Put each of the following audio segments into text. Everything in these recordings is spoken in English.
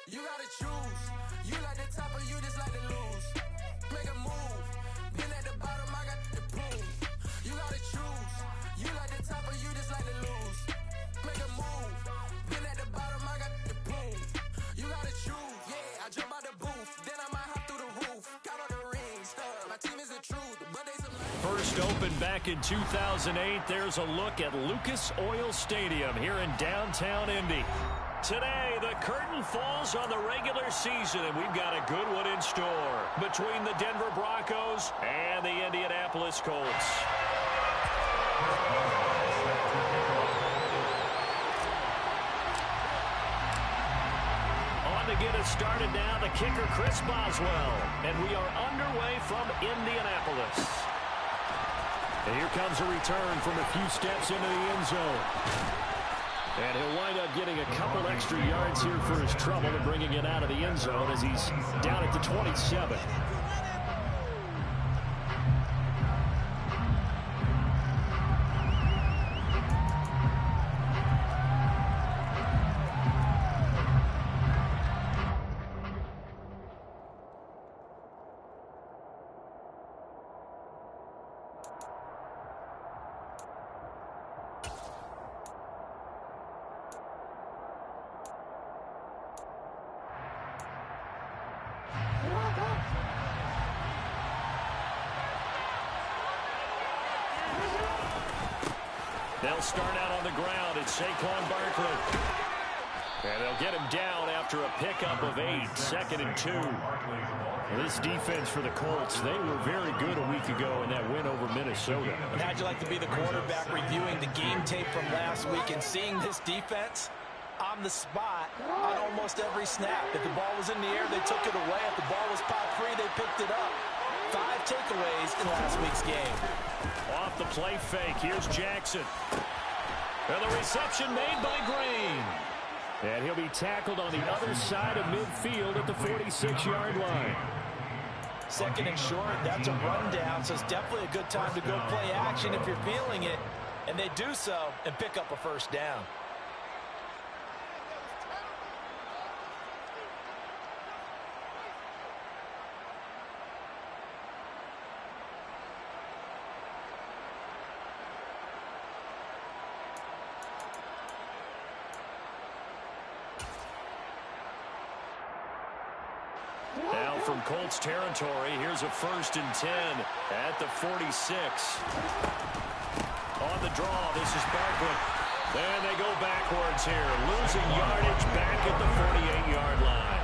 You gotta choose. You like the top or you just like to lose. Make a move. Been at the bottom, I got the prove. You gotta choose. You like the top or you just like to lose. Make a move. Been at the bottom, I got the prove. You gotta choose. Yeah, I jump out the booth. Then I might hop through the roof. Count on the rings. My team is the truth, but they some. First opened back in 2008. There's a look at Lucas Oil Stadium here in downtown Indy. Today, the curtain falls on the regular season, and we've got a good one in store between the Denver Broncos and the Indianapolis Colts. On to get us started now, the kicker, Chris Boswell. And we are underway from Indianapolis. And here comes a return from a few steps into the end zone. And he'll wind up getting a couple extra yards here for his trouble and bringing it out of the end zone as he's down at the 27. They'll start out on the ground. It's Saquon Barkley. And they'll get him down after a pickup of 8, 2nd and 2. Well, this defense for the Colts, they were very good a week ago in that win over Minnesota. And how'd you like to be the quarterback reviewing the game tape from last week and seeing this defense on the spot on almost every snap? If the ball was in the air, they took it away. If the ball was popped free, they picked it up. 5 takeaways in last week's game. Off the play fake, here's Jackson. And the reception made by Green. And he'll be tackled on the other side of midfield at the 46-yard line. 2nd and short, that's a rundown, so it's definitely a good time to go play action if you're feeling it. And they do so and pick up a first down. Now from Colts territory, here's a 1st and 10 at the 46. On the draw, this is Barkley. And they go backwards here, losing yardage back at the 48-yard line.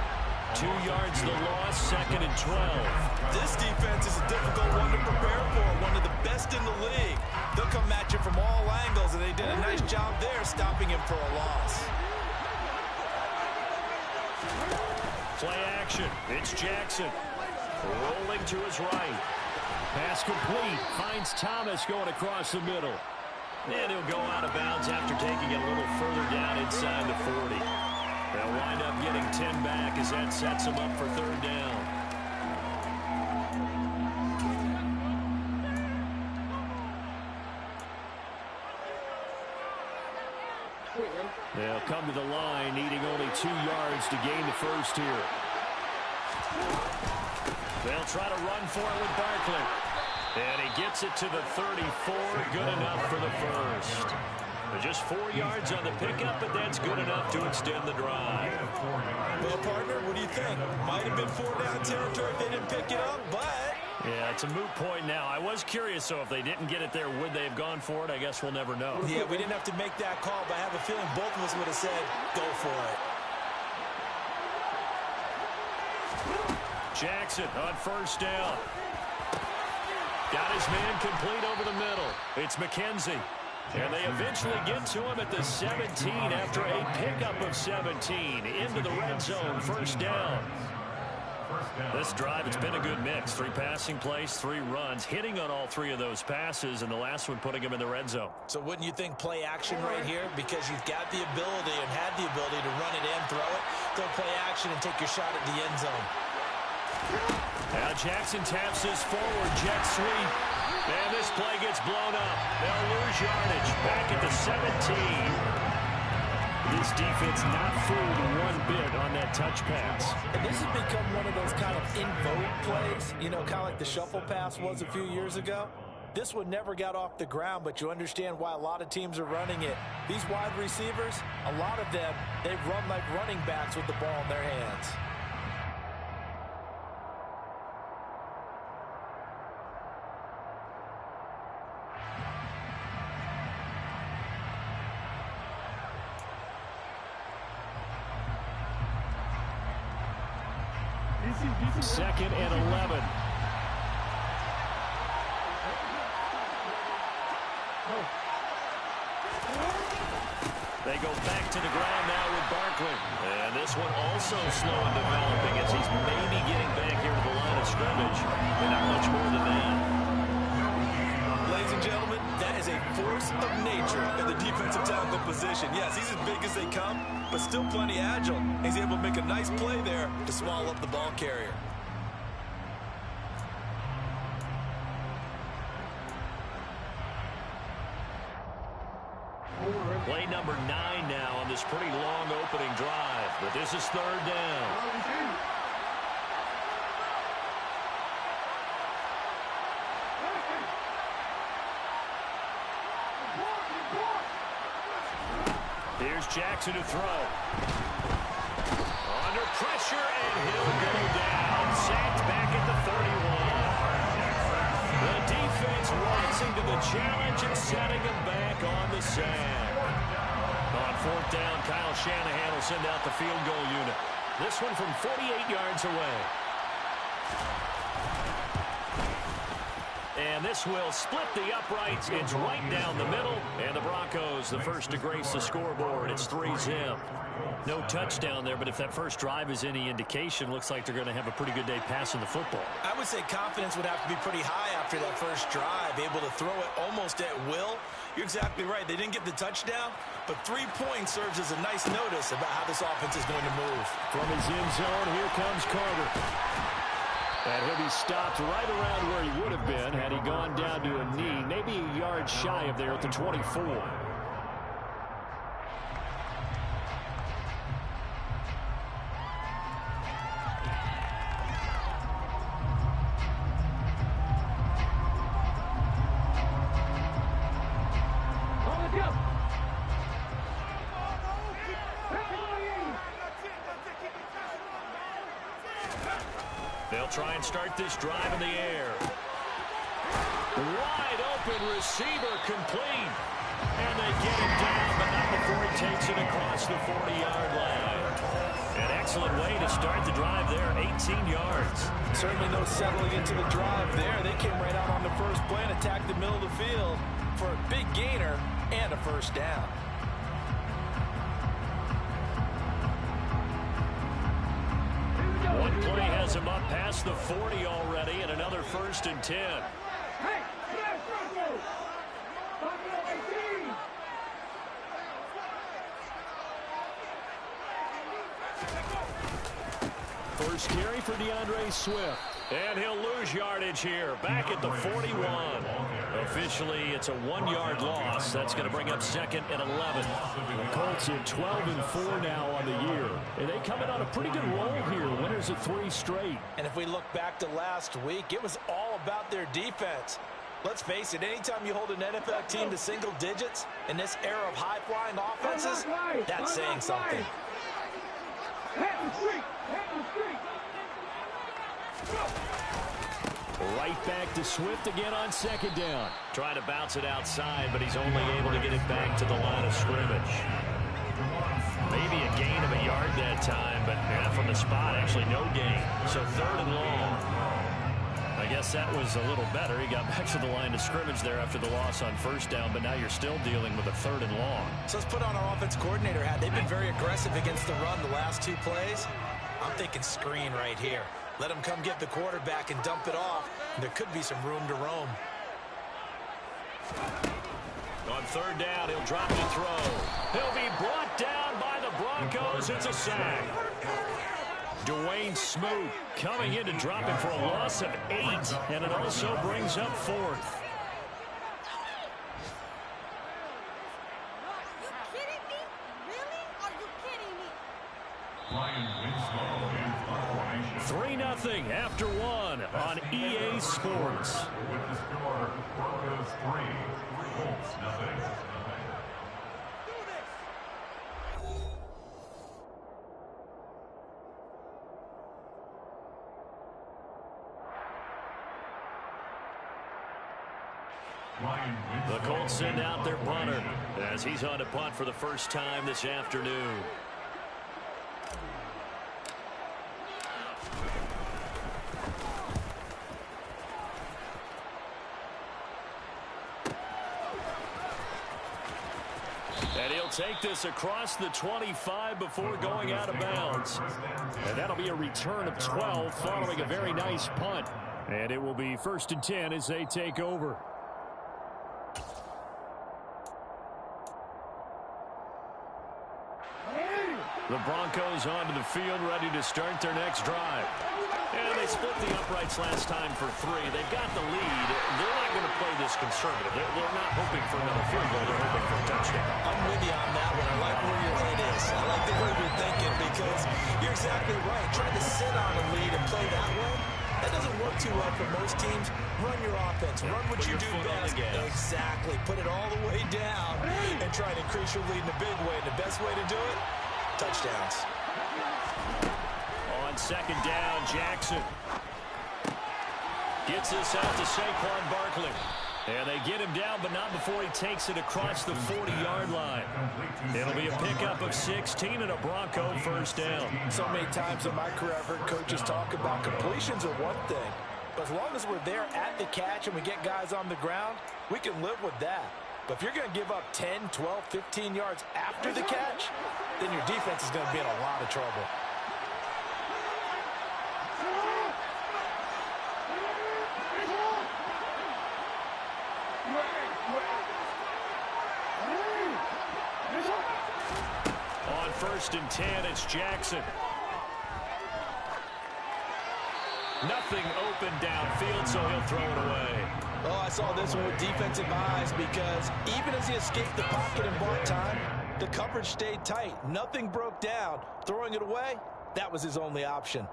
2 yards the loss, 2nd and 12. This defense is a difficult one to prepare for, one of the best in the league. They'll come at you from all angles, and they did a nice job there stopping him for a loss. Play action. It's Jackson. Rolling to his right. Pass complete. Finds Thomas going across the middle. And he'll go out of bounds after taking it a little further down inside the 40. They'll wind up getting 10 back as that sets them up for 3rd down. They'll come to the line, needing only 2 yards to gain the first here. They'll try to run for it with Barkley. And he gets it to the 34, good enough for the first. Just 4 yards on the pickup, but that's good enough to extend the drive. Well, partner, what do you think? Might have been 4-down territory if they didn't pick it up, but... Yeah, it's a moot point now. I was curious, so if they didn't get it there, would they have gone for it? I guess we'll never know. Yeah, we didn't have to make that call, but I have a feeling both of us would have said, go for it. Jackson on 1st down. Got his man complete over the middle. It's McKenzie. And they eventually get to him at the 17 after a pickup of 17 into the red zone, 1st down. This drive, it's been a good mix. 3 passing plays, 3 runs, hitting on all 3 of those passes, and the last one putting him in the red zone. So wouldn't you think play action right here? Because you've got the ability and had the ability to run it in, throw it, go play action and take your shot at the end zone. Now Jackson taps this forward, jet sweep. And this play gets blown up. They'll lose yardage back at the 17. This defense not fooled one bit on that touch pass. And this has become one of those kind of in vogue plays, you know, kind of like the shuffle pass was a few years ago. This one never got off the ground, but you understand why a lot of teams are running it. These wide receivers, a lot of them, they run like running backs with the ball in their hands. Second and 11. They go back to the ground now with Barkley. And this one also slow in developing as he's maybe getting back here to the line of scrimmage. But not much more than that. Ladies and gentlemen, that is a force of nature in the defensive tackle position. Yes, he's as big as they come, but still plenty agile. He's able to make a nice play there to swallow up the ball carrier. Play number 9 now on this pretty long opening drive, but this is third down. Here's Jackson to throw. Under pressure, and he'll go down. Sacked back at the 31. The defense rising to the challenge and setting him back on the sack. On fourth down, Kyle Shanahan will send out the field goal unit. This one from 48 yards away. And this will split the uprights. It's right down the middle. And the Broncos, the first to grace the scoreboard. It's 3-0. No touchdown there, but if that first drive is any indication, looks like they're going to have a pretty good day passing the football. I would say confidence would have to be pretty high after that first drive, able to throw it almost at will. You're exactly right. They didn't get the touchdown, but 3 points serves as a nice notice about how this offense is going to move. From his end zone, here comes Carter. And he'll be stopped right around where he would have been had he gone down to a knee, maybe a yard shy of there at the 24. They'll try and start this drive in the air. Wide open receiver complete. And they get him down, but not before he takes it across the 40-yard line. An excellent way to start the drive there, 18 yards. Certainly no settling into the drive there. They came right out on the first play and attacked the middle of the field for a big gainer and a first down. One play has him up past the 40 already, and another 1st and 10. First carry for DeAndre Swift. And he'll lose yardage here, back at the 41. Officially, it's a 1-yard loss. That's going to bring up 2nd and 11. The Colts at 12-4 now on the year. And they come in on a pretty good roll here. Winners of 3 straight. And if we look back to last week, it was all about their defense. Let's face it, anytime you hold an NFL team to single digits in this era of high-flying offenses, that's saying something. Right back to Swift again on 2nd down. Trying to bounce it outside, but he's only able to get it back to the line of scrimmage. Maybe a gain of a yard that time, but from the spot, actually no gain. So 3rd and long. I guess that was a little better. He got back to the line of scrimmage there after the loss on 1st down, but now you're still dealing with a 3rd and long. So let's put on our offense coordinator hat. They've been very aggressive against the run the last 2 plays. I'm thinking screen right here. Let him come get the quarterback and dump it off. There could be some room to roam. On 3rd down, he'll drop to throw. He'll be brought down by the Broncos. It's a sack. Dwayne Smoot coming in to drop it for a loss of 8, and it also brings up 4th. 3-0 after one on EA Sports. With the score, Broncos 3, Colts 0. The Colts send out their punter as he's on to punt for the first time this afternoon. And he'll take this across the 25 before going out of bounds. And that'll be a return of 12 following a very nice punt. And it will be 1st and 10 as they take over. The Broncos onto the field, ready to start their next drive. And they split the uprights last time for 3. They've got the lead. They're not going to play this conservative. They're not hoping for another field goal. They're hoping for a touchdown. I'm with you on that one. I like where your head is. I like the way you're thinking because you're exactly right. Trying to sit on a lead and play that way, that doesn't work too well for most teams. Run your offense. Run what you do best. Exactly. Put it all the way down and try to increase your lead in a big way. And the best way to do it, touchdowns. On 2nd down, Jackson gets this out to Saquon Barkley. And they get him down, but not before he takes it across the 40-yard line. It'll be a pickup of 16 and a Bronco first down. So many times in my career I've heard coaches talk about completions are one thing. But as long as we're there at the catch and we get guys on the ground, we can live with that. But if you're going to give up 10, 12, 15 yards after the catch, then your defense is going to be in a lot of trouble. On 1st and 10, it's Jackson. Nothing open downfield, so he'll throw it away. Oh, I saw this one with defensive eyes because even as he escaped the pocket and bought time, the coverage stayed tight. Nothing broke down. Throwing it away, that was his only option.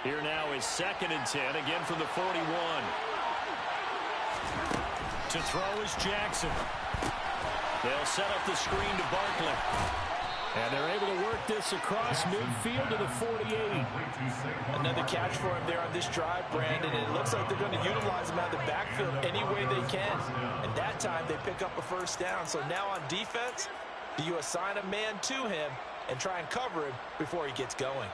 Here now is 2nd and 10, again from the 41. To throw is Jackson. They'll set up the screen to Barkley. And they're able to work this across midfield to the 48. Another catch for him there on this drive, Brandon, and it looks like they're going to utilize him out of the backfield any way they can. And that time they pick up a first down. So now on defense, do you assign a man to him and try and cover him before he gets going?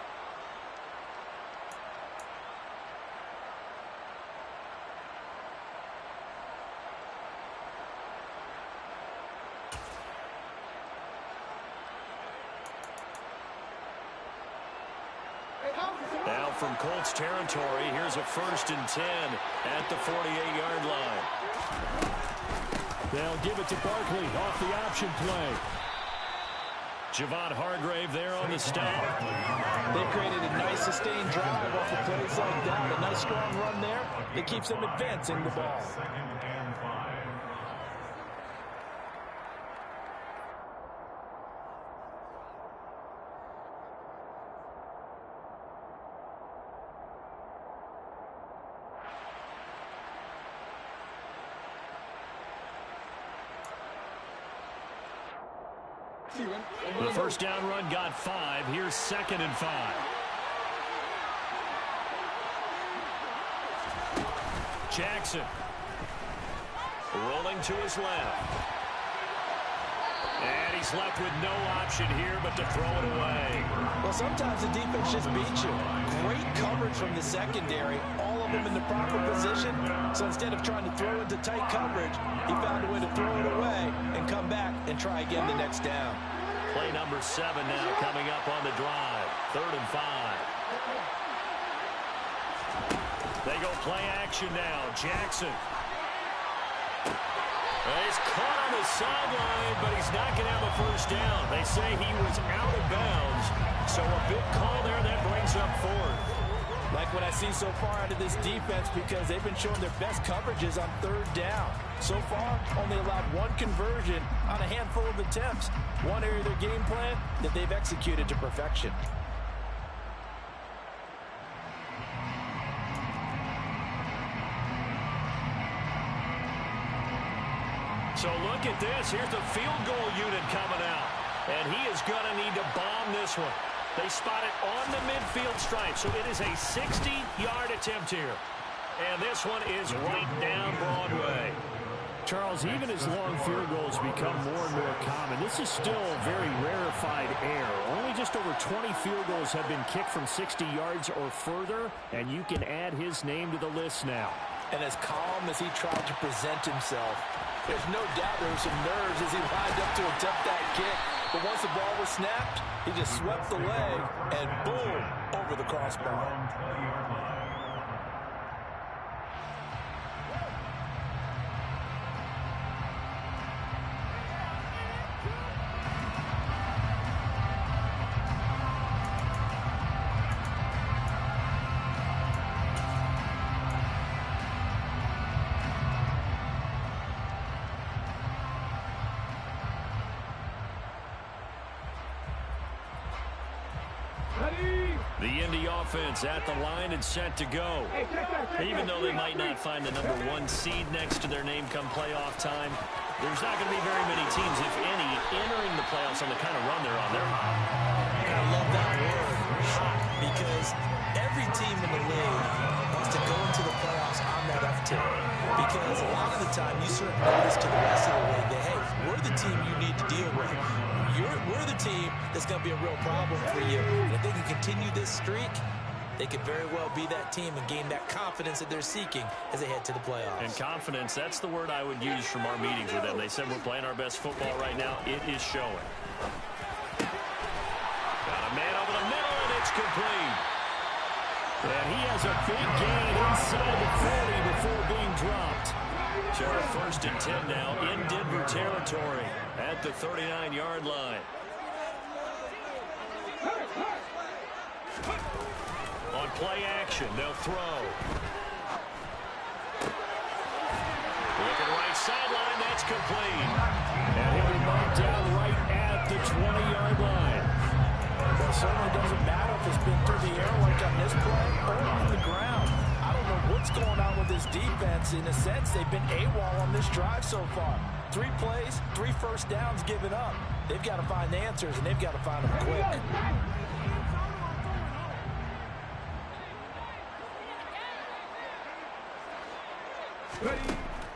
Now from Colts territory, here's a 1st and 10 at the 48-yard line. They'll give it to Barkley off the option play. Javon Hargrave there on the stop. They created a nice sustained drive off of plays like that. A nice strong run there that keeps them advancing the ball. 2nd and 5. The first down run got 5. Here's 2nd and 5. Jackson rolling to his left. And he's left with no option here but to throw it away. Well, sometimes the defense just beats you. Great coverage from the secondary. All of them in the proper position. So instead of trying to throw into tight coverage, he found a way to throw it away and come back and try again the next down. Play number 7 now coming up on the drive. 3rd and 5. They go play action now. Jackson. He's caught on the sideline, but he's not going to have a first down. They say he was out of bounds. So a big call there that brings up fourth. Like what I see so far out of this defense, because they've been showing their best coverages on third down. So far, only allowed one conversion on a handful of attempts. One area of their game plan that they've executed to perfection. So look at this. Here's the field goal unit coming out. And he is going to need to bomb this one. They spot it on the midfield stripe. So it is a 60-yard attempt here. And this one is right down Broadway. Charles, even as long field goals become more and more common, this is still very rarefied air. Only just over 20 field goals have been kicked from 60 yards or further, and you can add his name to the list now. And as calm as he tried to present himself, there's no doubt there were some nerves as he lined up to attempt that kick. But once the ball was snapped, he just swept the leg and boom, over the crossbar. The Indy offense at the line and set to go. Even though they might not find the #1 seed next to their name come playoff time, there's not going to be very many teams, if any, entering the playoffs on the kind of run they're on. They're hot. And I love that word, hot, because every team in the league wants to go into the playoffs on that uptick. Because a lot of the time you sort of notice to the rest of the league that, hey, we're the team you need to deal with. We're the team that's going to be a real problem for you. And if they can continue this streak, they could very well be that team and gain that confidence that they're seeking as they head to the playoffs. And confidence, that's the word I would use from our meetings with them. They said we're playing our best football right now. It is showing. Got a man over the middle, and it's complete. And he has a big gain inside the 40 before being dropped. So first and 10 now in Denver territory at the 39-yard line. On play action, they'll throw. Looking right sideline, that's complete. And he'll be marked down right at the 20-yard line. Well, it certainly doesn't matter if it's been through the air like on this play or on the ground. I don't know what's going on with this defense. In a sense, they've been AWOL on this drive so far. 3 plays, 3 first downs given up. They've got to find the answers, and they've got to find them quick.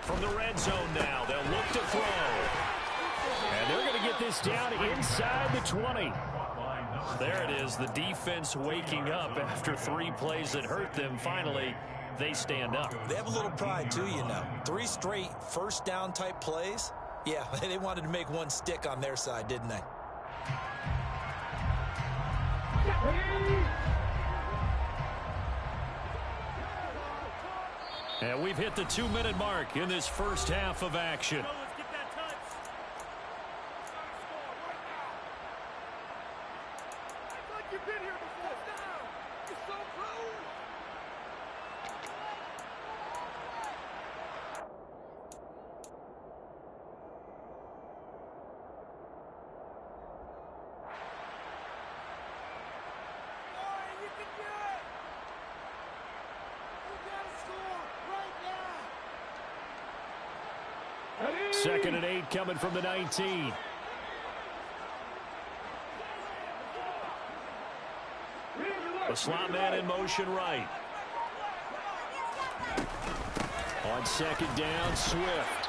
From the red zone now, they'll look to throw. And they're going to get this down inside the 20. There it is, the defense waking up after 3 plays that hurt them. Finally, they stand up. They have a little pride, too, you know. 3 straight first down type plays. Yeah, they wanted to make one stick on their side, didn't they? And we've hit the 2-minute mark in this first half of action. Second and 8 coming from the 19. The slot man in motion right. On second down, Swift.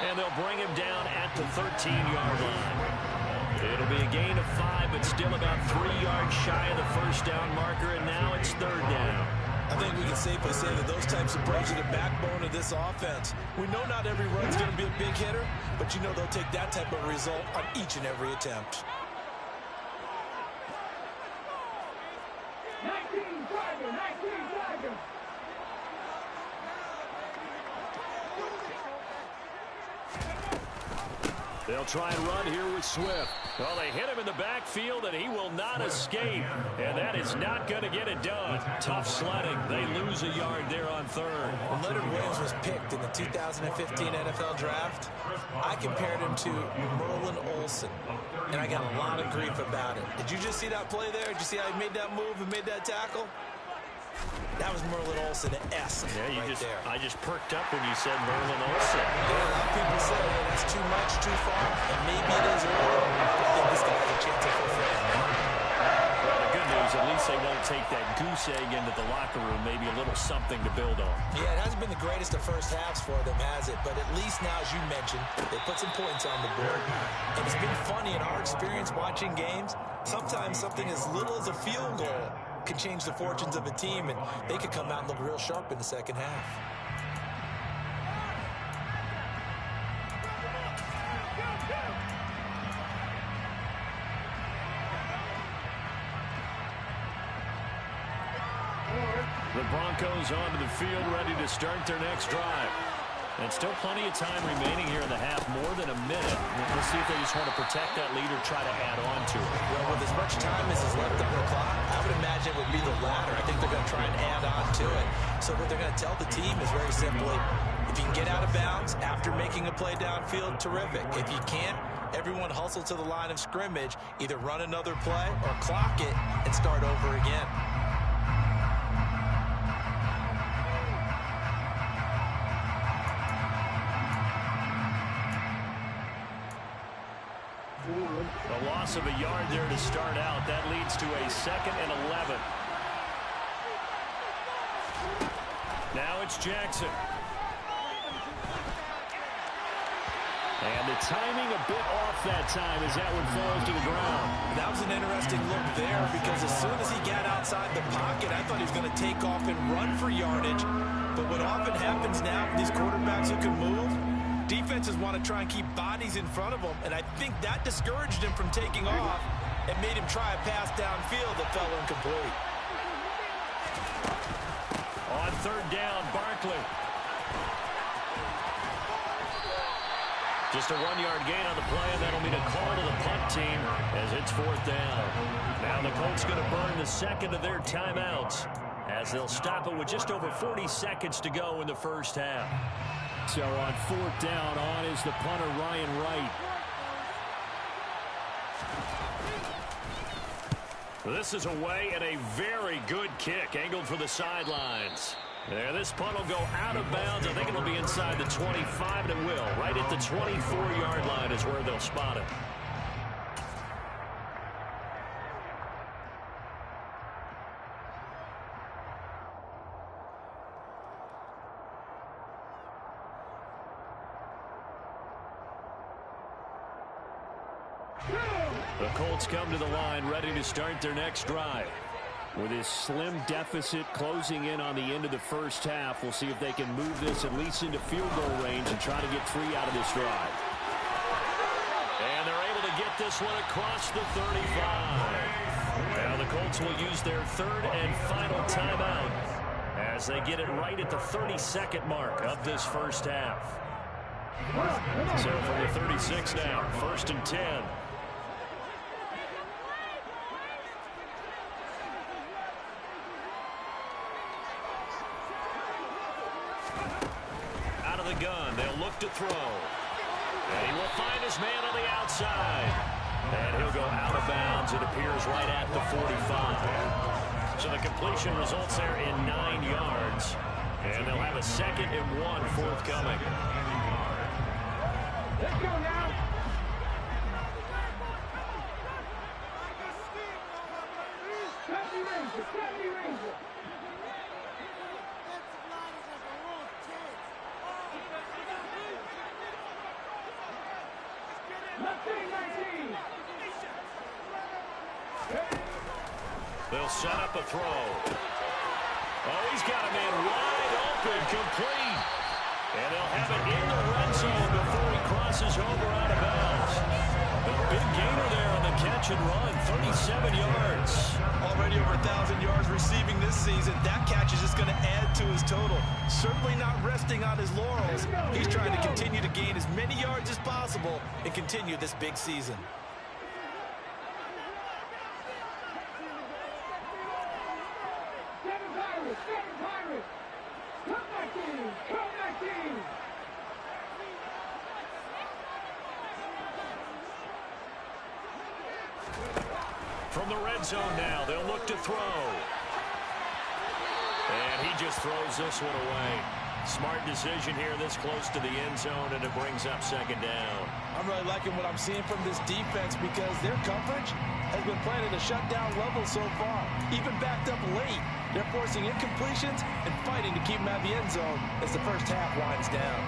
And they'll bring him down at the 13-yard line. It'll be a gain of 5, but still about 3 yards shy of the first down marker, and now it's third down. I think we can safely say that those types of plays are the backbone of this offense. We know not every run's going to be a big hitter, but you know they'll take that type of result on each and every attempt. They'll try and run here with Swift. Well, they hit him in the backfield, and he will not escape. And that is not going to get it done. Tough sledding. They lose a yard there on third. When Leonard Williams was picked in the 2015 NFL Draft, I compared him to Merlin Olsen, and I got a lot of grief about it. Did you just see that play there? Did you see how he made that move and made that tackle? That was Merlin Olsen-esque. Yeah, there. I just perked up when you said Merlin Olsen. Yeah, a lot of people say, hey, that's too much, too far, and maybe it is early. I think this guy has a chance of fulfilling that. Well, the good news, at least they won't take that goose egg into the locker room. Maybe a little something to build on. Yeah, it hasn't been the greatest of first halves for them, has it? But at least now, as you mentioned, they put some points on the board. And it's been funny in our experience watching games. Sometimes something as little as a field goal can change the fortunes of a team, and they could come out and look real sharp in the second half. The Broncos onto the field, ready to start their next drive. And still plenty of time remaining here in the half, more than a minute. We'll see if they just want to protect that lead or try to add on to it. Well, with as much time as is left on the clock, I would imagine it would be the latter. I think they're going to try and add on to it. So what they're going to tell the team is very simply, if you can get out of bounds after making a play downfield, terrific. If you can't, everyone hustle to the line of scrimmage, either run another play or clock it and start over again. A loss of a yard there to start out. That leads to a 2nd and 11. Now it's Jackson. And the timing a bit off that time as that one falls to the ground. That was an interesting look there because as soon as he got outside the pocket, I thought he was going to take off and run for yardage. But what often happens now with these quarterbacks who can move, defenses want to try and keep bodies in front of them, and I think that discouraged him from taking off and made him try a pass downfield that fell incomplete. On 3rd down, Barkley. Just a 1-yard gain on the play, and that'll mean a call to the punt team as it's 4th down. Now the Colts going to burn the 2nd of their timeouts as they'll stop it with just over 40 seconds to go in the first half. So on 4th down, on is the punter, Ryan Wright. This is away and a very good kick, angled for the sidelines. Yeah, this punt will go out of bounds. I think it'll be inside the 25, and it will. Right at the 24-yard line is where they'll spot it. The Colts come to the line, ready to start their next drive. With his slim deficit closing in on the end of the first half, we'll see if they can move this at least into field goal range and try to get 3 out of this drive. And they're able to get this one across the 35. Now the Colts will use their 3rd and final timeout as they get it right at the 32nd mark of this first half. So from the 36 now, 1st and 10. Out of the gun, they'll look to throw. And he will find his man on the outside. And he'll go out of bounds, it appears, right at the 45. So the completion results there in 9 yards. And they'll have a 2nd and 1 forthcoming. Let's go now. They'll set up a throw. Oh, he's got a man wide open, complete. And they'll have it in the red zone before he crosses over out of bounds. A big gainer there on the catch and run, 37 yards. Already over 1,000 yards receiving this season. That catch is just going to add to his total. certainly not resting on his laurels. He's trying to continue to gain as many yards as possible and continue this big season. From the red zone now, they'll look to throw. And he just throws this one away. Smart decision here this close to the end zone, and it brings up second down. I'm really liking what I'm seeing from this defense because their coverage has been playing at a shutdown level so far. Even backed up late, they're forcing incompletions and fighting to keep them out of the end zone as the first half winds down.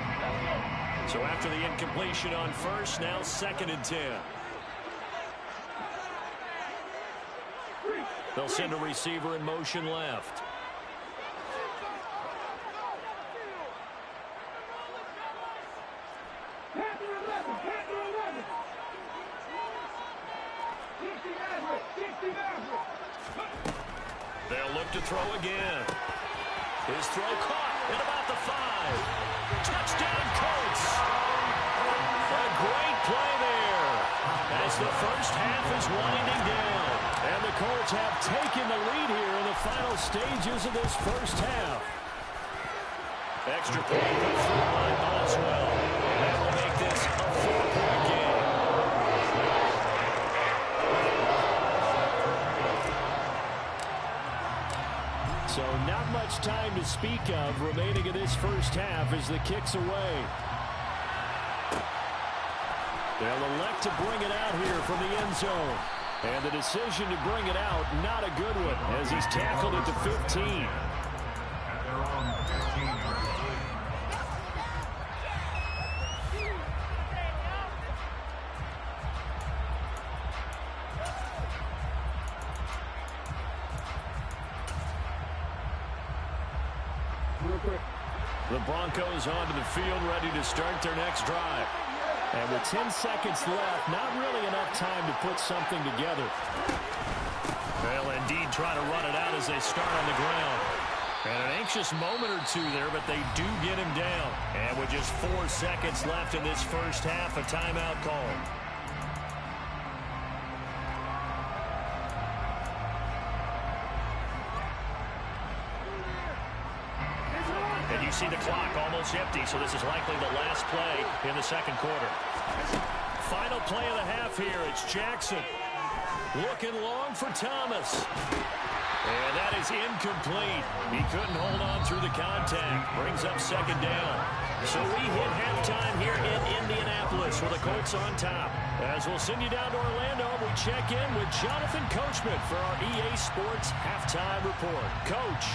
So after the incompletion on first, now 2nd and 10. They'll send a receiver in motion left. They'll look to throw again. His throw caught at about the 5. Touchdown, Colts. A great play there as the first half is winding down. And the Colts have taken the lead here in the final stages of this first half. Extra point put through by Boswell. That will make this a 4-point game. So not much time to speak of remaining in this first half as the kick's away. They'll elect to bring it out here from the end zone. And the decision to bring it out, not a good one, as he's tackled at the 15. The Broncos onto the field, ready to start their next drive. And with 10 seconds left, not really enough time to put something together. They'll indeed try to run it out as they start on the ground. And an anxious moment or two there, but they do get him down. And with just 4 seconds left in this first half, a timeout called. You see the clock almost empty, so this is likely the last play in the second quarter. Final play of the half here. It's Jackson looking long for Thomas. And that is incomplete. He couldn't hold on through the contact. Brings up second down. So we hit halftime here in Indianapolis with the Colts on top. As we'll send you down to Orlando, we check in with Jonathan Coachman for our EA Sports Halftime Report. Coach.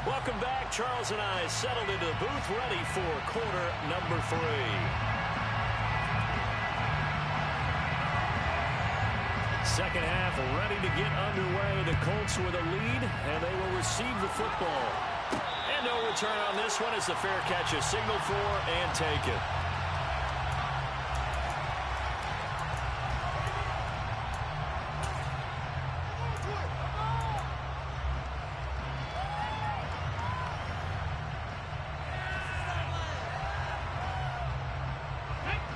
Welcome back. Charles and I settled into the booth ready for quarter number 3. Second half ready to get underway. The Colts with a lead, and they will receive the football. And no return on this one as the fair catch is signaled for and taken.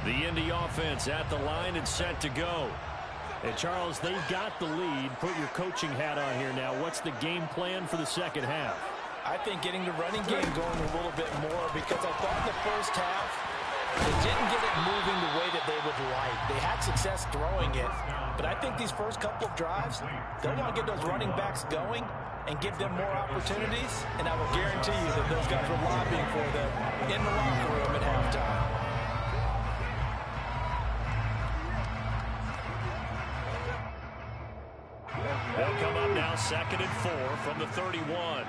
The Indy offense at the line and set to go. And Charles, they've got the lead. Put your coaching hat on here now. What's the game plan for the second half? I think getting the running game going a little bit more, because I thought in the first half they didn't get it moving the way that they would like. They had success throwing it, but I think these first couple of drives, they'll want to get those running backs going and give them more opportunities, and I will guarantee you that those guys were lobbying for them in the locker room at halftime. They'll come up now 2nd and 4 from the 31.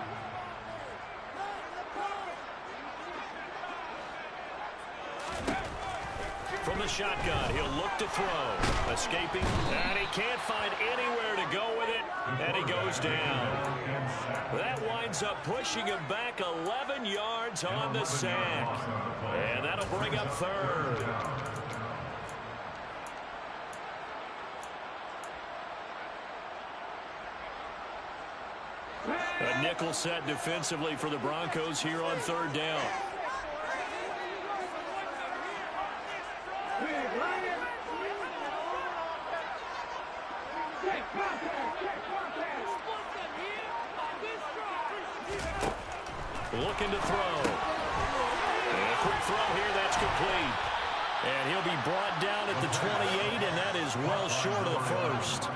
From from the shotgun. He'll look to throw. Escaping. And he can't find anywhere to go with it. And he goes down. That winds up pushing him back 11 yards on the sack. And that'll bring up third. A nickel set defensively for the Broncos here on third down. Looking to throw. And a quick throw here, that's complete. And he'll be brought down at the 28, and that is well short of the first.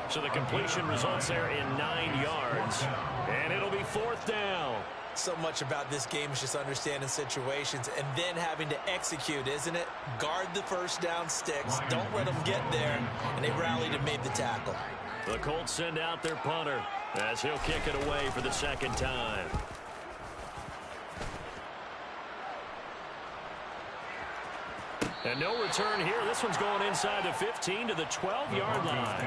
So the completion results there in 9 yards. And it'll be fourth down. So much about this game is just understanding situations and then having to execute, isn't it? Guard the first down sticks. Don't let them get there. And they rallied and made the tackle. The Colts send out their punter as he'll kick it away for the second time. And no return here. This one's going inside the 15 to the 12-yard line.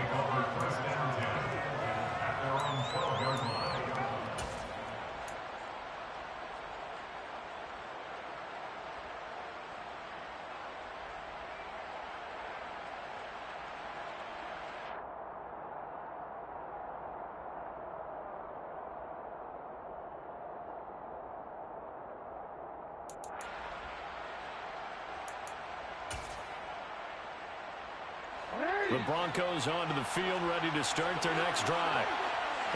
The Broncos onto the field, ready to start their next drive.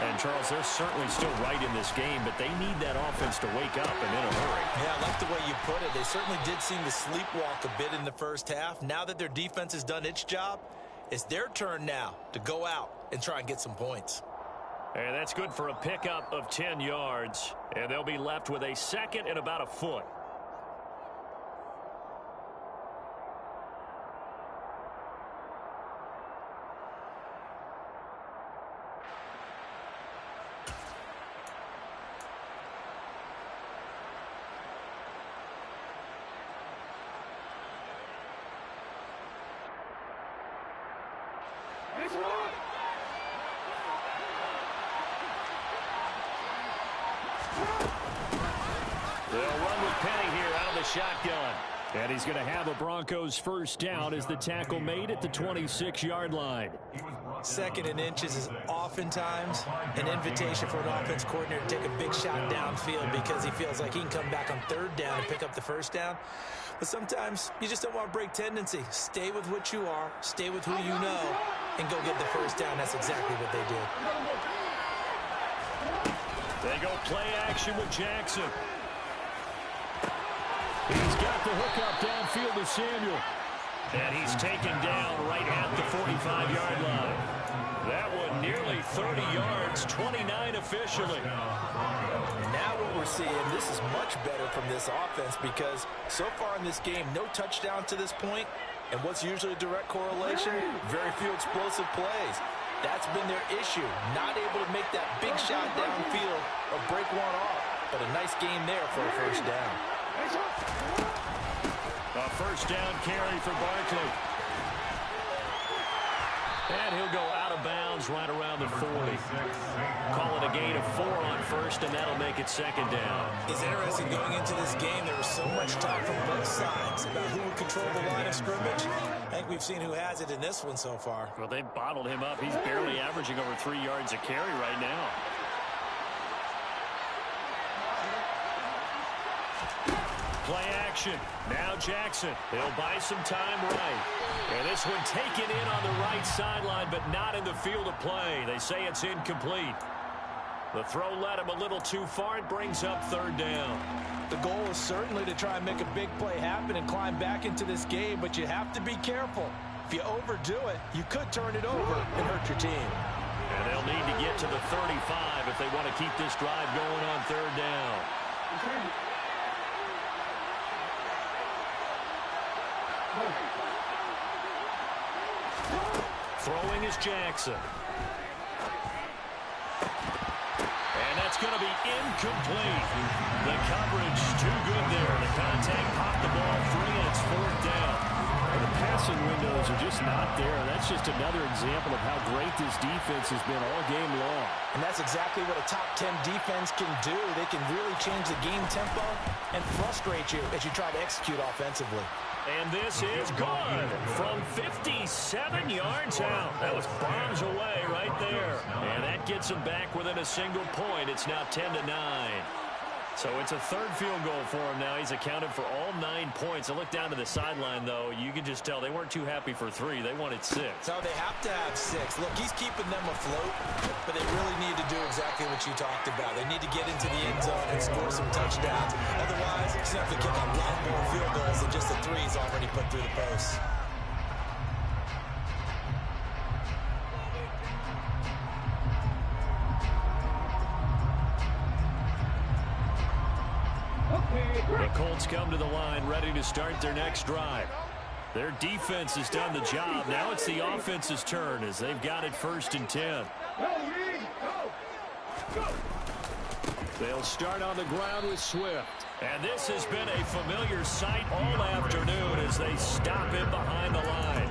And, Charles, they're certainly still right in this game, but they need that offense to wake up and in a hurry. Yeah, I like the way you put it. They certainly did seem to sleepwalk a bit in the first half. Now that their defense has done its job, it's their turn now to go out and try and get some points. And that's good for a pickup of 10 yards. And they'll be left with a second and about a foot. They'll run with Penny here out of the shotgun. And he's going to have a Broncos first down as the tackle made at the 26-yard line. Second and inches is oftentimes an invitation for an offense coordinator to take a big shot downfield because he feels like he can come back on third down and pick up the first down. But sometimes you just don't want to break tendency. Stay with what you are, stay with who you know, and go get the first down. That's exactly what they did. They go play action with Jackson. He's got the hook up downfield to Samuel. And he's taken down right at the 45-yard line. That one nearly 30 yards, 29 officially. Now what we're seeing, this is much better from this offense because so far in this game, no touchdown to this point. And what's usually a direct correlation? Very few explosive plays. That's been their issue. Not able to make that big shot downfield or break one off. But a nice game there for a first down. A first down carry for Barkley. And he'll go out of bounds right around the 40. Call it a gain of 4 on first, and that'll make it second down. It's interesting going into this game. There was so much talk from both sides about who would control the line of scrimmage. I think we've seen who has it in this one so far. Well, they bottled him up. He's barely averaging over 3 yards a carry right now. Play action. Now Jackson. He'll buy some time right. And this one taken in on the right sideline, but not in the field of play. They say it's incomplete. The throw led him a little too far. It brings up third down. The goal is certainly to try and make a big play happen and climb back into this game, but you have to be careful. If you overdo it, you could turn it over and hurt your team. And they'll need to get to the 35 if they want to keep this drive going on third down. Throwing is Jackson. And that's going to be incomplete. The coverage too good there. The contact popped the ball free, and it's fourth down. And the passing windows are just not there. That's just another example of how great this defense has been all game long. And that's exactly what a top 10 defense can do. They can really change the game tempo and frustrate you as you try to execute offensively. And this is good from 57 yards out. That was bombs away right there. And that gets them back within a single point. It's now 10-9. So it's a third field goal for him now. He's accounted for all 9 points. I look down to the sideline, though. You can just tell they weren't too happy for 3. They wanted 6. So they have to have 6. Look, he's keeping them afloat, but they really need to do exactly what you talked about. They need to get into the end zone and score some touchdowns. Otherwise, he's going to have to kick a lot more field goals than just the 3 he's already put through the post. The Colts come to the line ready to start their next drive. Their defense has done the job. Now it's the offense's turn as they've got it 1st and 10. They'll start on the ground with Swift. And this has been a familiar sight all afternoon as they stop him behind the line.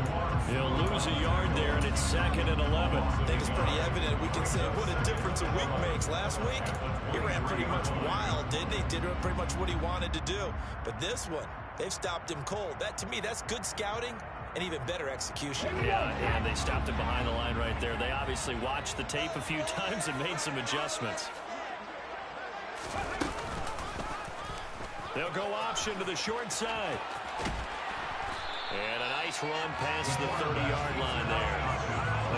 He'll lose a yard there, and it's 2nd and 11. I think it's pretty evident. We can say what a difference a week makes. Last week, he ran pretty much wild, didn't he? Did pretty much what he wanted to do. But this one, they've stopped him cold. That, to me, that's good scouting and even better execution. Yeah, and they stopped him behind the line right there. They obviously watched the tape a few times and made some adjustments. They'll go option to the short side. And a nice run past the 30-yard line there.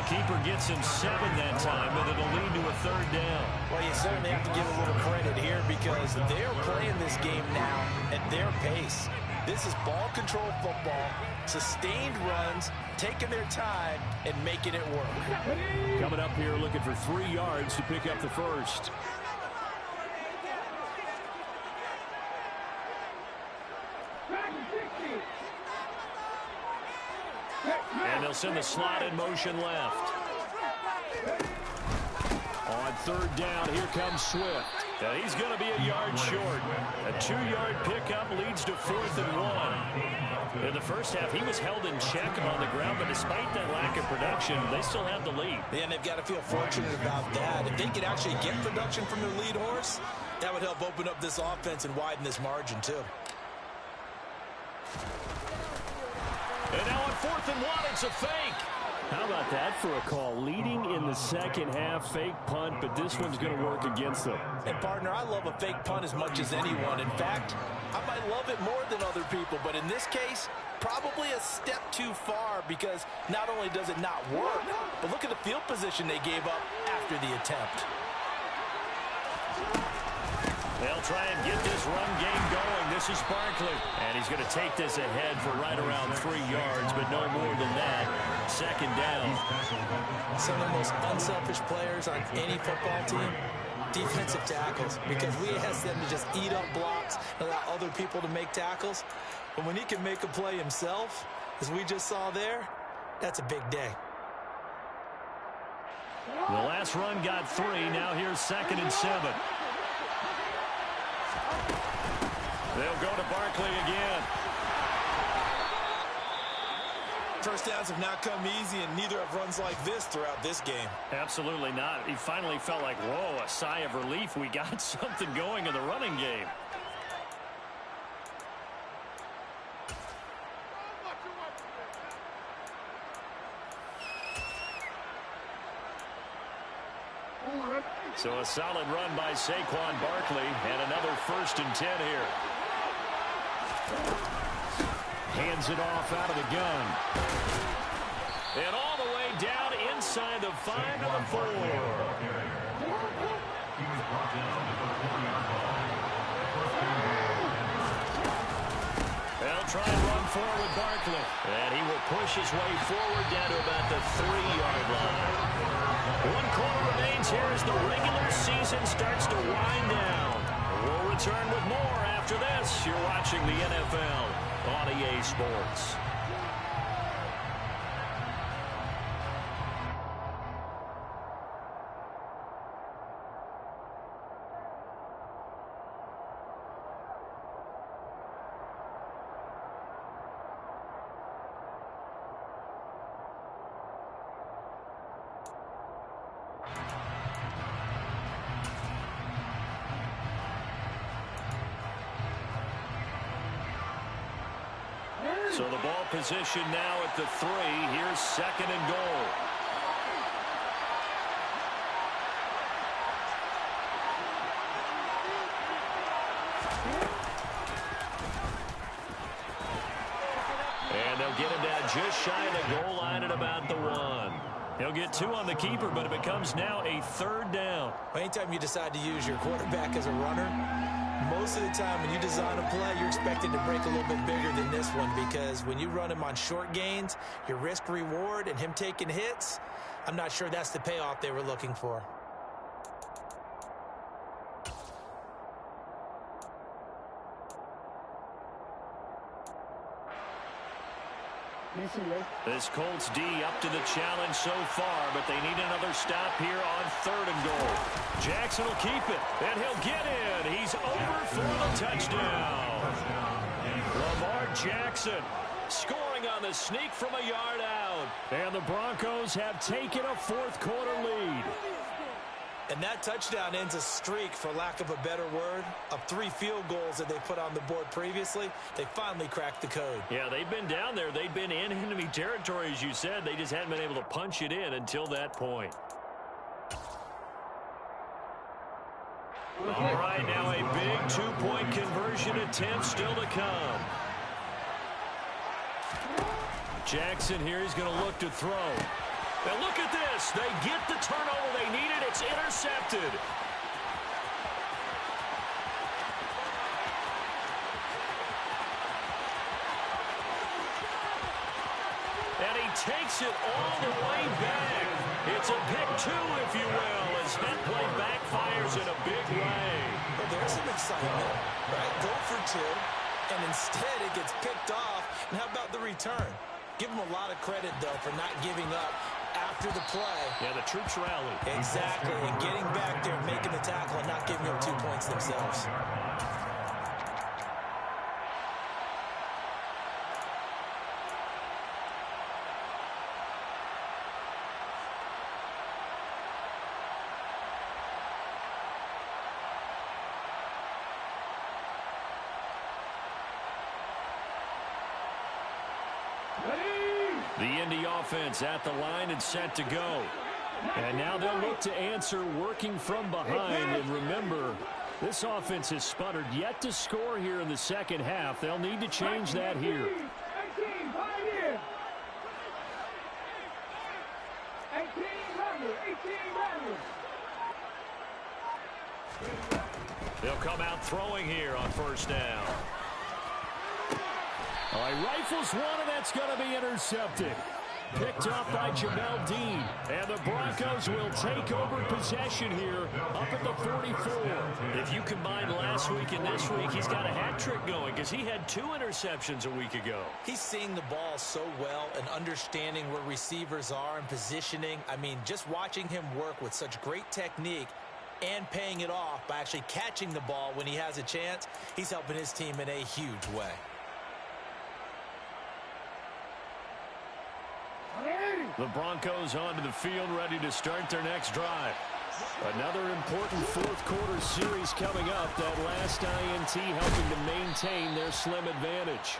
The keeper gets him 7 that time, and it'll lead to a 3rd down. Well, you certainly have to give a little credit here because they're playing this game now at their pace. This is ball control football, sustained runs, taking their time, and making it work. Coming up here looking for 3 yards to pick up the first. And they'll send the slot in motion left. On 3rd down, here comes Swift. Now he's going to be a yard short. A 2-yard pickup leads to 4th and 1. In the first half, he was held in check on the ground, but despite that lack of production, they still have the lead. Yeah, and they've got to feel fortunate about that. If they could actually get production from their lead horse, that would help open up this offense and widen this margin, too. And now on 4th and 1, it's a fake. How about that for a call? Leading in the second half, fake punt, but this one's going to work against them. And, partner, I love a fake punt as much as anyone. In fact, I might love it more than other people, but in this case, probably a step too far because not only does it not work, but look at the field position they gave up after the attempt. They'll try and get this run game going. This is Barkley. And he's going to take this ahead for right around 3 yards, but no more than that. 2nd down. Some of the most unselfish players on any football team, defensive tackles, because we ask them to just eat up blocks and allow other people to make tackles. But when he can make a play himself, as we just saw there, that's a big day. The last run got 3. Now here's 2nd and 7. They'll go to Barkley again. First downs have not come easy, and neither have runs like this throughout this game. Absolutely not. He finally felt like, whoa, a sigh of relief. We got something going in the running game. So a solid run by Saquon Barkley, and another 1st and 10 here. Hands it off out of the gun. And all the way down inside the 5 to the 4. They'll try and run forward with Barkley. And he will push his way forward down to about the 3-yard line. 1 quarter remains here as the regular season starts to wind down. We'll return with more after this. You're watching the NFL on EA Sports. So the ball position now at the 3. Here's 2nd and goal. And they'll get him down just shy of the goal line at about the 1. He'll get 2 on the keeper, but it becomes now a 3rd down. Anytime you decide to use your quarterback as a runner, most of the time when you design a play, you're expected to break a little bit bigger than this one, because when you run him on short gains, your risk reward and him taking hits, I'm not sure that's the payoff they were looking for. This Colts D up to the challenge so far, but they need another stop here on 3rd and goal. Jackson will keep it, and he'll get in. He's over for the touchdown. Lamar Jackson scoring on the sneak from a yard out. And the Broncos have taken a 4th quarter lead. And that touchdown ends a streak, for lack of a better word, of 3 field goals that they put on the board previously. They finally cracked the code. Yeah, they've been down there. They've been in enemy territory, as you said. They just hadn't been able to punch it in until that point. All right, now a big 2-point conversion attempt still to come. Jackson here, he's going to look to throw. Now look at this. They get the turnover they needed. It's intercepted. And he takes it all the way back. It's a pick 2, if you will, as that play backfires in a big way. Well, there's some excitement, right? Go for 2, and instead it gets picked off. And how about the return? Give him a lot of credit, though, for not giving up after the play. Yeah, the troops rallied. Exactly, and getting back there and making the tackle and not giving up 2 points themselves. The Indy offense at the line and set to go. And now they'll look to answer working from behind. And remember, this offense has sputtered yet to score here in the second half. They'll need to change that here. They'll come out throwing here on 1st down. All right, rifles one, and that's going to be intercepted. Picked up by Jamel Dean. And the Broncos will take over possession here up at the 44. If you combine last week and this week, he's got a hat trick going, because he had 2 interceptions a week ago. He's seeing the ball so well and understanding where receivers are and positioning. I mean, just watching him work with such great technique and paying it off by actually catching the ball when he has a chance, he's helping his team in a huge way. The Broncos onto the field, ready to start their next drive. Another important 4th quarter series coming up. That last INT helping to maintain their slim advantage.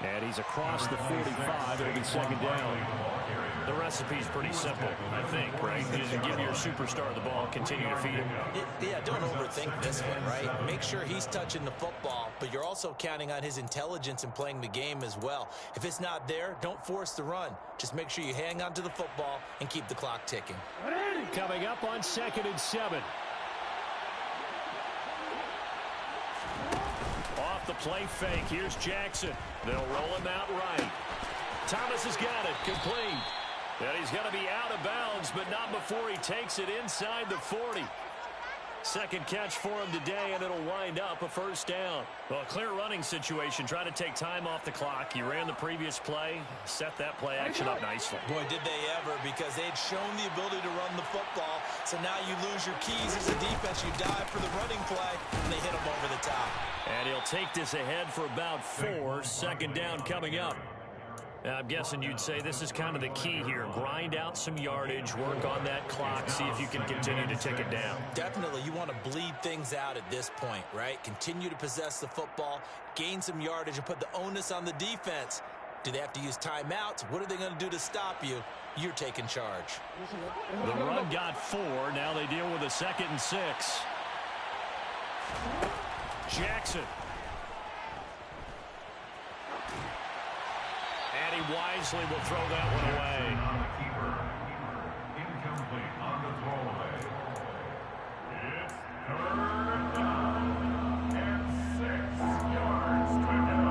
And he's across the 45. It'll be 2nd down. The recipe's pretty simple, I think, right? You just give your superstar the ball, continue to feed him. Yeah, don't overthink this one, right? Make sure he's touching the football, but you're also counting on his intelligence in playing the game as well. If it's not there, don't force the run. Just make sure you hang on to the football and keep the clock ticking. Coming up on 2nd and 7. Off the play fake. Here's Jackson. They'll roll him out right. Thomas has got it. Complete. And he's going to be out of bounds, but not before he takes it inside the 40. Second catch for him today, and it'll wind up a 1st down. Well, a clear running situation. Trying to take time off the clock. He ran the previous play, set that play action up nicely. Boy, did they ever, because they'd shown the ability to run the football. So now you lose your keys as a defense. You dive for the running play, and they hit him over the top. And he'll take this ahead for about 4. 2nd down coming up. I'm guessing you'd say this is kind of the key here. Grind out some yardage, work on that clock, see if you can continue to tick it down. Definitely, you want to bleed things out at this point, right? Continue to possess the football, gain some yardage, and put the onus on the defense. Do they have to use timeouts? What are they going to do to stop you? You're taking charge. The run got 4. Now they deal with a 2nd and 6. Jackson. And he wisely will throw that one away. Incomplete on the throwaway. It's 3rd down and 6 yards to go.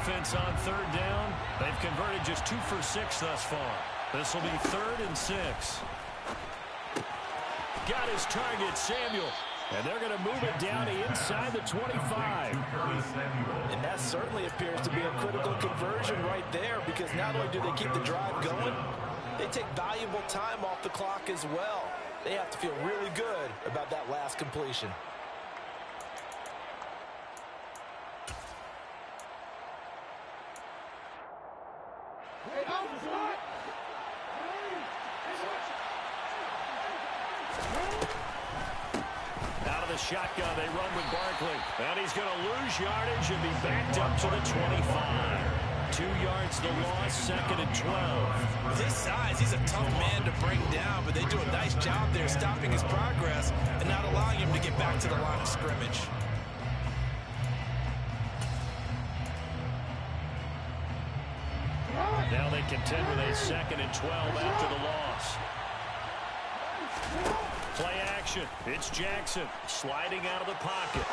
Offense on 3rd down. They've converted just 2 for 6 thus far. This will be 3rd and 6. Got his target, Samuel. And they're going to move it down to inside the 25. And that certainly appears to be a critical conversion right there, because not only do they keep the drive going, they take valuable time off the clock as well. They have to feel really good about that last completion. Out of the shotgun, they run with Barkley. And he's going to lose yardage and be backed up to the 25. 2 yards the loss, 2nd and 12. With his size, he's a tough man to bring down, but they do a nice job there stopping his progress and not allowing him to get back to the line of scrimmage. Now they contend with a 2nd and 12 after the loss. Play action. It's Jackson sliding out of the pocket.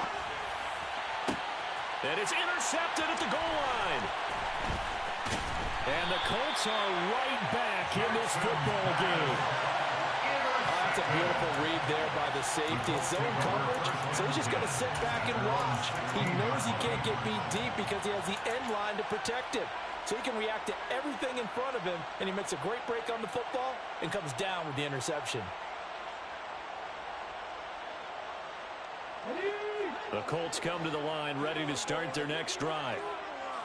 And it's intercepted at the goal line. And the Colts are right back in this football game. That's a beautiful read there by the safety. Zone coverage, so he's just going to sit back and watch. He knows he can't get beat deep because he has the end line to protect him. So he can react to everything in front of him, and he makes a great break on the football and comes down with the interception. The Colts come to the line ready to start their next drive.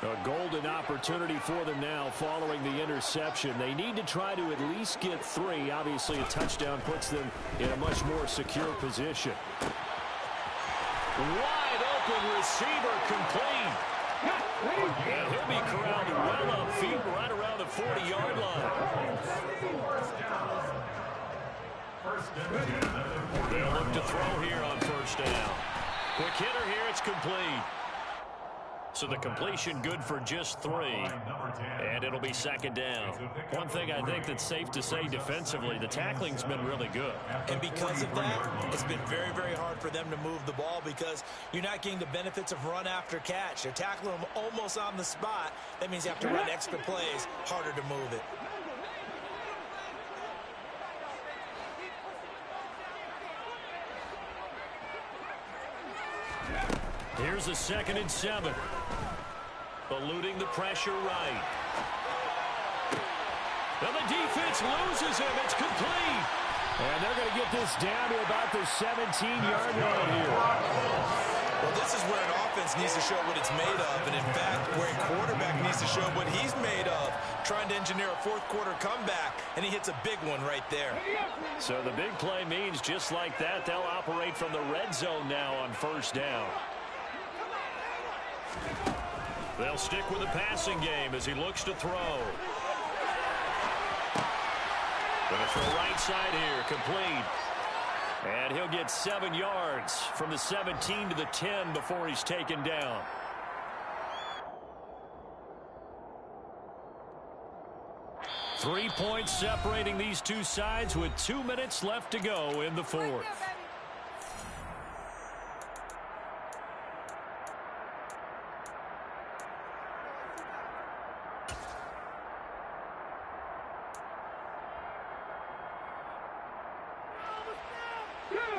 A golden opportunity for them now following the interception. They need to try to at least get 3. Obviously, a touchdown puts them in a much more secure position. Wide open receiver complete. And he'll be corralled well upfield right around the 40-yard line. They'll look to throw here on 1st down. Quick hitter here, it's complete. So the completion good for just 3, and it'll be 2nd down. One thing I think that's safe to say defensively, the tackling's been really good. And because of that, it's been very, very hard for them to move the ball because you're not getting the benefits of run after catch. They're tackling them almost on the spot. That means you have to run extra plays, harder to move it. Here's a 2nd and 7. Eluding the pressure right. And the defense loses him. It's complete. And they're going to get this down to about the 17-yard line here. Well, this is where an offense needs to show what it's made of. And, in fact, where a quarterback needs to show what he's made of, trying to engineer a 4th-quarter comeback, and he hits a big one right there. So the big play means just like that, they'll operate from the red zone now on 1st down. They'll stick with the passing game as he looks to throw. Going to throw right side here, complete. And he'll get 7 yards from the 17 to the 10 before he's taken down. Three points separating these two sides with 2 minutes left to go in the 4th.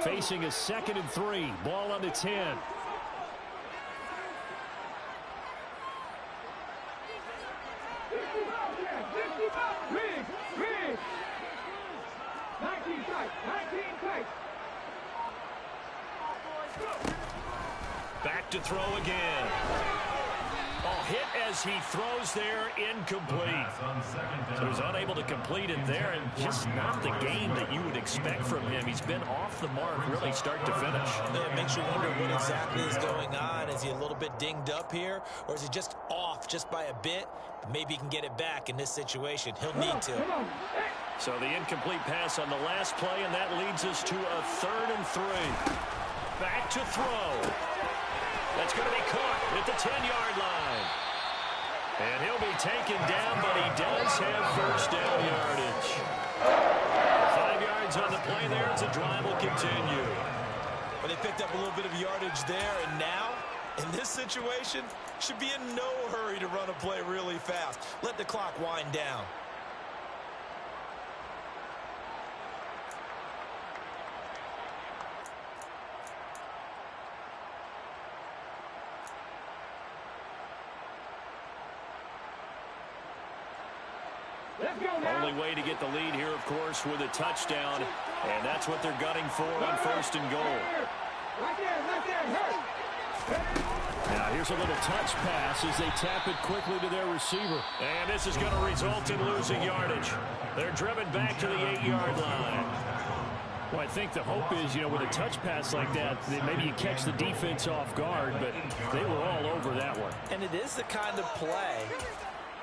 Facing a 2nd and 3. Ball on the 10. Back to throw again. Oh, hit as he throws there, incomplete. So he's unable to complete it there, and just not the game that you would expect from him. He's been off the mark really start to finish. It makes you wonder what exactly is going on. Is he a little bit dinged up here, or is he just off just by a bit? Maybe he can get it back in this situation. He'll need to. So the incomplete pass on the last play, and that leads us to a 3rd and 3. Back to throw. That's going to be caught at the 10-yard line. And he'll be taken down, but he does have first down yardage. 5 yards on the play there as the drive will continue. But they picked up a little bit of yardage there, and now, in this situation, should be in no hurry to run a play really fast. Let the clock wind down. Only way to get the lead here, of course, with a touchdown, and that's what they're gunning for on 1st and goal. Now here's a little touch pass as they tap it quickly to their receiver. And this is going to result in losing yardage. They're driven back to the 8-yard line. Well, I think the hope is, with a touch pass like that maybe you catch the defense off guard, but they were all over that one. And it is the kind of play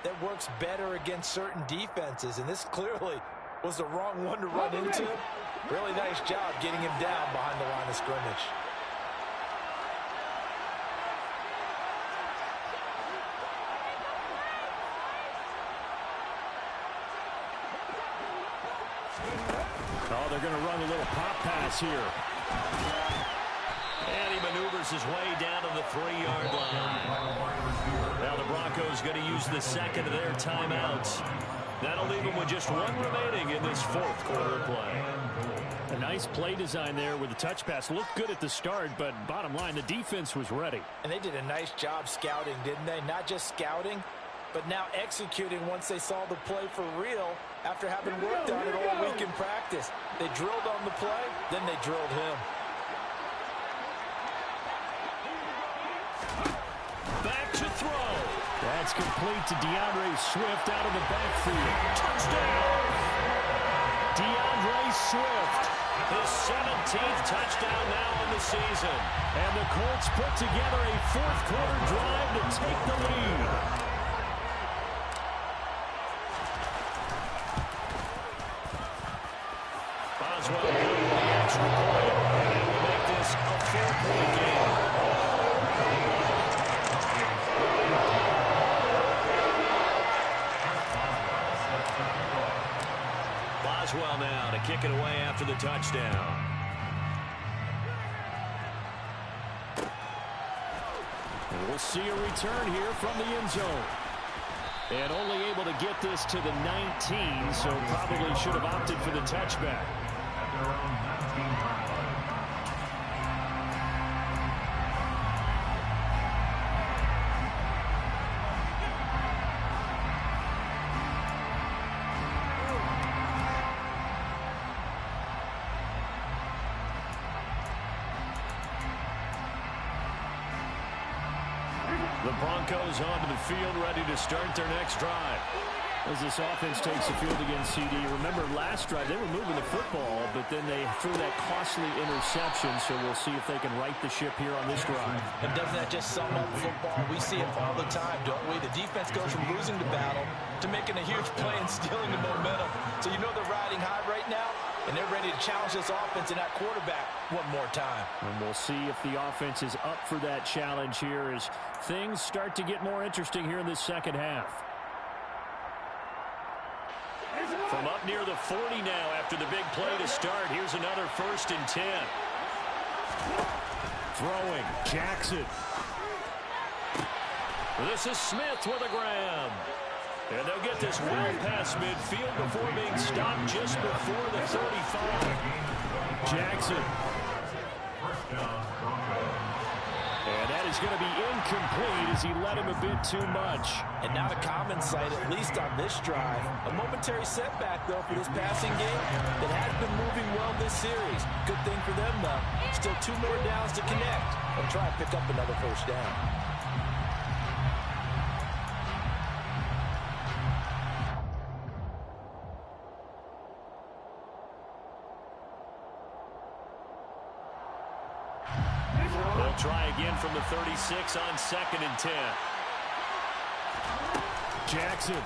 that works better against certain defenses, and this clearly was the wrong one to run into. Really nice job getting him down behind the line of scrimmage. Oh, they're going to run a little pop pass here. And he maneuvers his way down to the 3-yard line. Now the Broncos going to use the second of their timeouts. That'll leave them with just 1 remaining in this 4th quarter play. A nice play design there with the touch pass. Looked good at the start, but bottom line, the defense was ready. And they did a nice job scouting, didn't they? Not just scouting, but now executing once they saw the play for real after having worked on it all week in practice. They drilled on the play, then they drilled him. Back to throw. That's complete to DeAndre Swift out of the backfield. Touchdown! DeAndre Swift, his 17th touchdown now in the season. And the Colts put together a 4th quarter drive to take the lead. Boswell with the extra point, and will make this a 4-point game. Boswell now to kick it away after the touchdown. And we'll see a return here from the end zone. And only able to get this to the 19, so probably should have opted for the touchback. The Broncos onto the field, ready to start their next drive. As this offense takes the field against CD, remember last drive they were moving the football, but then they threw that costly interception, so we'll see if they can right the ship here on this drive. And doesn't that just sum up football? We see it all the time, don't we? The defense goes from losing the battle to making a huge play and stealing the momentum. So you know they're riding high right now, and they're ready to challenge this offense and that quarterback one more time. And we'll see if the offense is up for that challenge here as things start to get more interesting here in this second half. From up near the 40 now after the big play to start. Here's another 1st and 10. Throwing, Jackson. This is Smith with a grab. And they'll get this well past midfield before being stopped just before the 35. Jackson. And that is going to be incomplete as he led him a bit too much. And not a common sight, at least on this drive. A momentary setback, though, for this passing game that has been moving well this series. Good thing for them, though. Still 2 more downs to connect and try and pick up another first down. They'll try again from the 36 on 2nd and 10. Jackson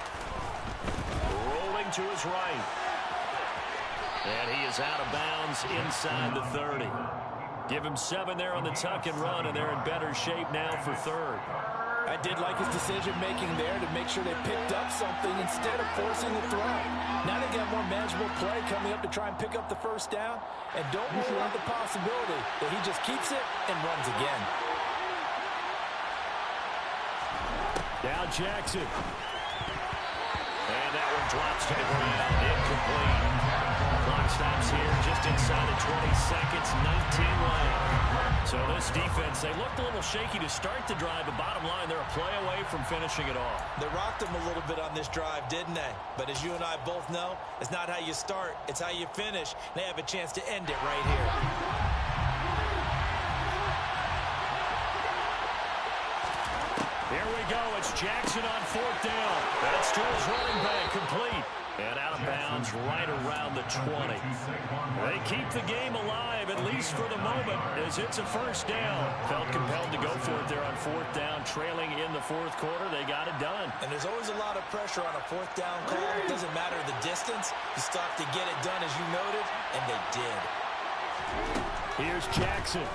rolling to his right. And he is out of bounds inside the 30. Give him 7 there on the tuck and run, and they're in better shape now for 3rd. I did like his decision-making there to make sure they picked up something instead of forcing the throw. Now they got more manageable play coming up to try and pick up the first down, and don't rule out the possibility that he just keeps it and runs again. Now Jackson. And that one drops to the ground. Incomplete. Clock stops here just inside of 20 seconds, 19 left. So this defense, they looked a little shaky to start the drive, but bottom line, they're a play away from finishing it off. They rocked them a little bit on this drive, didn't they? But as you and I both know, it's not how you start, it's how you finish. They have a chance to end it right here. Here we go. It's Jackson on 4th down. That's to his running back, complete. And out of bounds right around the 20. They keep the game alive, at least for the moment, as it's a first down. Felt compelled to go for it there on 4th down, trailing in the 4th quarter. They got it done. And there's always a lot of pressure on a 4th down call. It doesn't matter the distance. You still have to get it done, as you noted, and they did. Here's Jackson.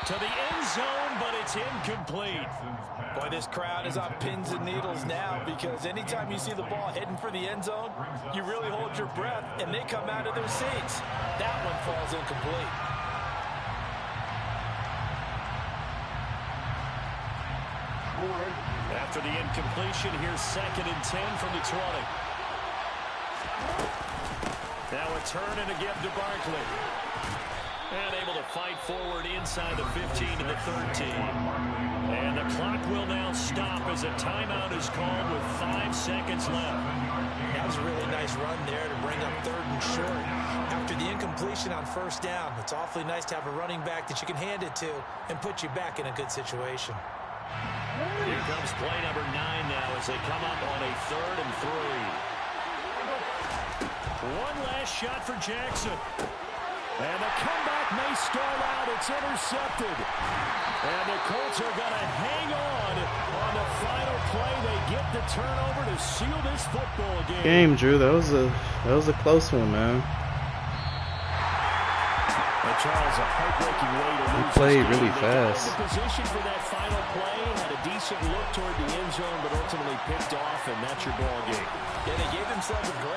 To the end zone, but it's incomplete. Boy, this crowd is on pins and needles now, because anytime you see the ball heading for the end zone, you really hold your breath, and they come out of their seats. That one falls incomplete. After the incompletion, here's 2nd and 10 from the 20. Now a turn and a give to Barkley. And able to fight forward inside the 15 to the 13. And the clock will now stop as a timeout is called with 5 seconds left. That was a really nice run there to bring up 3rd and short. After the incompletion on 1st down, it's awfully nice to have a running back that you can hand it to and put you back in a good situation. Here comes play number 9 now as they come up on a 3rd and 3. One last shot for Jackson. And the comeback may stall out. It's intercepted. And the Colts are going to hang on the final play. They get the turnover to seal this football game. Drew. That was a close one, man. Charles, a heartbreaking way to lose. He played really fast. The position for that final play, had a decent look toward the end zone, but ultimately picked off, and that's your ball game. Yeah, they gave themselves a great